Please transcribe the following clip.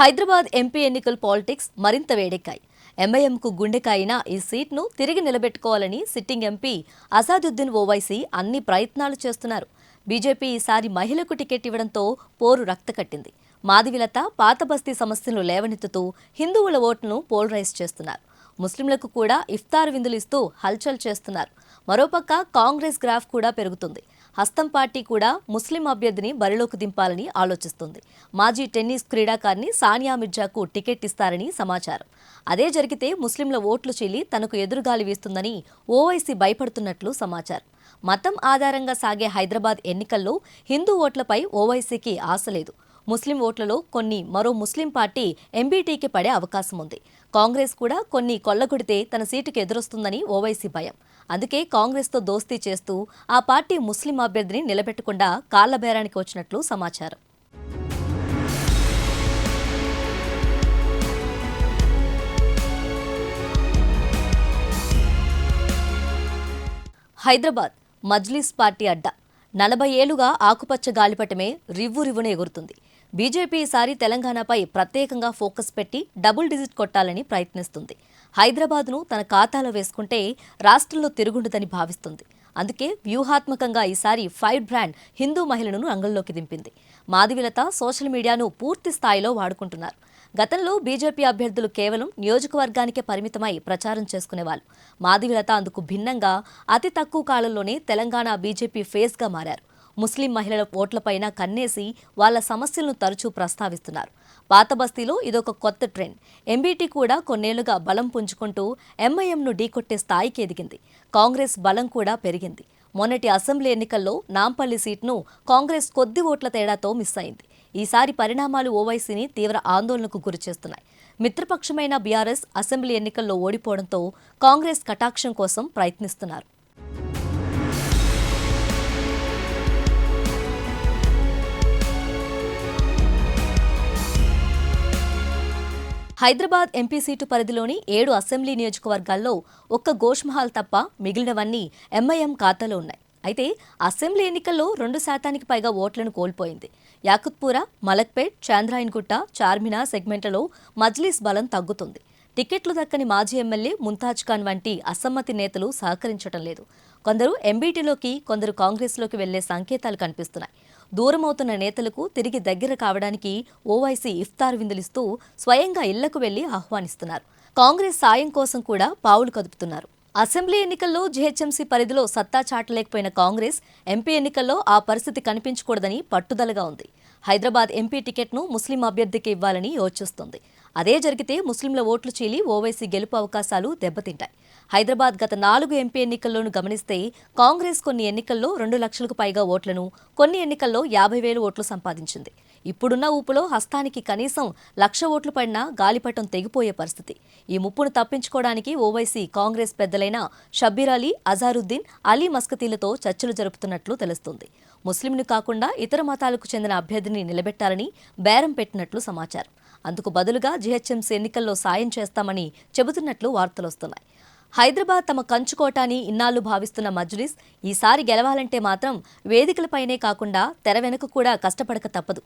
Hyderabad MP ఎన్నికల politics మరింత వేడెక్కాయి. ఎంఐఎంకు గుండెకాయిన ఈ సీట్ను తిరిగి నిలబెట్టుకోవాలని సిట్టింగ్ ఎంపీ అసాదుద్దీన్ ఓవైసీ అన్ని ప్రయత్నాలు చేస్తున్నారు. బీజేపీ ఈసారి మహిళకు టికెట్ ఇవ్వడంతో పోరు రక్తకట్టింది. మాదివిలత పాత బస్తీ సమస్యలను లేవనెత్తుతూ హిందువుల ఓట్లను పోలరైజ్ చేస్తున్నారు. ముస్లింలకు కూడా ఇఫ్తార్ విందులు ఇస్తూ హల్చల్ చేస్తున్నారు. మరోపక్క కాంగ్రెస్ గ్రాఫ్ కూడా పెరుగుతుంది. హస్తం పార్టీ కూడా ముస్లిం అభ్యర్థిని బరిలోకి దింపాలని ఆలోచిస్తుంది. మాజీ టెన్నిస్ క్రీడాకారిణి సానియా మిర్జాకు టికెట్ ఇస్తారని సమాచారం. అదే జరిగితే ముస్లింల ఓట్లు చీలి తనకు ఎదురుగాలి వీస్తుందని ఓవైసీ భయపడుతున్నట్లు సమాచారం. మతం ఆధారంగా సాగే హైదరాబాద్ ఎన్నికల్లో హిందూ ఓట్లపై ఓవైసీకి ఆశ లేదు. ముస్లిం ఓట్లలో కొన్ని మరో ముస్లిం పార్టీ ఎంబీటీకి పడే అవకాశం ఉంది. కాంగ్రెస్ కూడా కొన్ని కొల్లగొడితే తన సీటుకు ఎదురొస్తుందని ఓవైసీ భయం. అందుకే కాంగ్రెస్తో దోస్తీ చేస్తూ ఆ పార్టీ ముస్లిం అభ్యర్థిని నిలబెట్టకుండా కాళ్ల బేరానికి వచ్చినట్లు సమాచారం. హైదరాబాద్ మజ్లిస్ పార్టీ అడ్డా 40 ఏళ్లుగా ఆకుపచ్చ గాలిపటమే రివ్వున ఎగురుతుంది. బీజేపీ ఈసారి తెలంగాణపై ప్రత్యేకంగా ఫోకస్ పెట్టి డబుల్ డిజిట్ కొట్టాలని ప్రయత్నిస్తుంది. హైదరాబాద్ను తన ఖాతాలో వేసుకుంటే రాష్ట్రంలో తిరుగుండదని భావిస్తుంది. అందుకే వ్యూహాత్మకంగా ఈసారి ఫైర్ బ్రాండ్ హిందూ మహిళను రంగంలోకి దింపింది. మాదివిలత సోషల్ మీడియాను పూర్తి స్థాయిలో వాడుకుంటున్నారు. గతంలో బీజేపీ అభ్యర్థులు కేవలం నియోజకవర్గానికే పరిమితమై ప్రచారం చేసుకునేవాళ్ళు. మాదివిలత అందుకు భిన్నంగా అతి తక్కువ కాలంలోనే తెలంగాణ బీజేపీ ఫేస్గా మారారు. ముస్లిం మహిళల ఓట్లపైన కన్నేసి వాళ్ల సమస్యలను తరచూ ప్రస్తావిస్తున్నారు. పాత బస్తీలో ఇదొక కొత్త ట్రెండ్. ఎంబీటీ కూడా కొన్నేళ్లుగా బలం పుంజుకుంటూ ఎంఐఎంను ఢీకొట్టే స్థాయికి ఎదిగింది. కాంగ్రెస్ బలం కూడా పెరిగింది. మొన్నటి అసెంబ్లీ ఎన్నికల్లో నాంపల్లి సీట్ను కాంగ్రెస్ కొద్ది ఓట్ల తేడాతో మిస్ అయింది. ఈసారి పరిణామాలు ఓవైసీని తీవ్ర ఆందోళనకు గురిచేస్తున్నాయి. మిత్రపక్షమైన బీఆర్ఎస్ అసెంబ్లీ ఎన్నికల్లో ఓడిపోవడంతో కాంగ్రెస్ కటాక్షం కోసం ప్రయత్నిస్తున్నారు. హైదరాబాద్ ఎంపీ సీటు పరిధిలోని 7 అసెంబ్లీ నియోజకవర్గాల్లో ఒక్క గోష్మహల్ తప్ప మిగిలినవన్నీ ఎంఐఎం ఖాతాలో ఉన్నాయి. అయితే అసెంబ్లీ ఎన్నికల్లో 2% పైగా ఓట్లను కోల్పోయింది. యాకుత్పుర, మలక్పేట్, చాంద్రాయన్గుట్ట, చార్మినార్ సెగ్మెంట్లలో మజ్లిస్ బలం తగ్గుతుంది. టికెట్లు దక్కని మాజీ ఎమ్మెల్యే ముంతాజ్ ఖాన్ వంటి అసమ్మతి నేతలు సహకరించడం లేదు. కొందరు ఎంబీటీలోకి, కొందరు కాంగ్రెస్లోకి వెళ్లే సంకేతాలు కనిపిస్తున్నాయి. దూరమవుతున్న నేతలకు తిరిగి దగ్గర కావడానికి ఓవైసీ ఇఫ్తార్ విందులిస్తూ స్వయంగా ఇళ్లకు వెళ్లి ఆహ్వానిస్తున్నారు. కాంగ్రెస్ సాయం కోసం కూడా పావులు కదుపుతున్నారు. అసెంబ్లీ ఎన్నికల్లో జీహెచ్ఎంసీ పరిధిలో సత్తా చాటలేకపోయిన కాంగ్రెస్ ఎంపీ ఎన్నికల్లో ఆ పరిస్థితి కనిపించకూడదని పట్టుదలగా ఉంది. హైదరాబాద్ ఎంపీ టికెట్ను ముస్లిం అభ్యర్థికి ఇవ్వాలని యోచిస్తోంది. అదే జరిగితే ముస్లింల ఓట్లు చీలి ఓవైసీ గెలుపు అవకాశాలు దెబ్బతింటాయి. హైదరాబాద్ గత 4 ఎంపీ ఎన్నికల్లోనూ గమనిస్తే కాంగ్రెస్ కొన్ని ఎన్నికల్లో 2 లక్షలకు పైగా ఓట్లను, కొన్ని ఎన్నికల్లో 50,000 ఓట్లు సంపాదించింది. ఇప్పుడున్న ఊపులో హస్తానికి కనీసం 1,00,000 ఓట్లు పడినా గాలిపటం తెగిపోయే పరిస్థితి. ఈ ముప్పును తప్పించుకోవడానికి ఓవైసీ కాంగ్రెస్ పెద్దలైన షబ్బీర్ అలీ, అజారుద్దీన్, అలీ మస్కతీలతో చర్చలు జరుపుతున్నట్లు తెలుస్తుంది. ముస్లింను కాకుండా ఇతర మతాలకు చెందిన అభ్యర్థిని నిలబెట్టాలని బేరం పెట్టినట్లు సమాచారం. అందుకు బదులుగా జీహెచ్ఎంసీ ఎన్నికల్లో సాయం చేస్తామని చెబుతున్నట్లు వార్తలొస్తున్నాయి. హైదరాబాద్ తమ కంచుకోటాని ఇన్నాళ్లు భావిస్తున్న మజ్లిస్ ఈసారి గెలవాలంటే మాత్రం వేదికలపైనే కాకుండా తెర వెనుక కూడా కష్టపడక తప్పదు.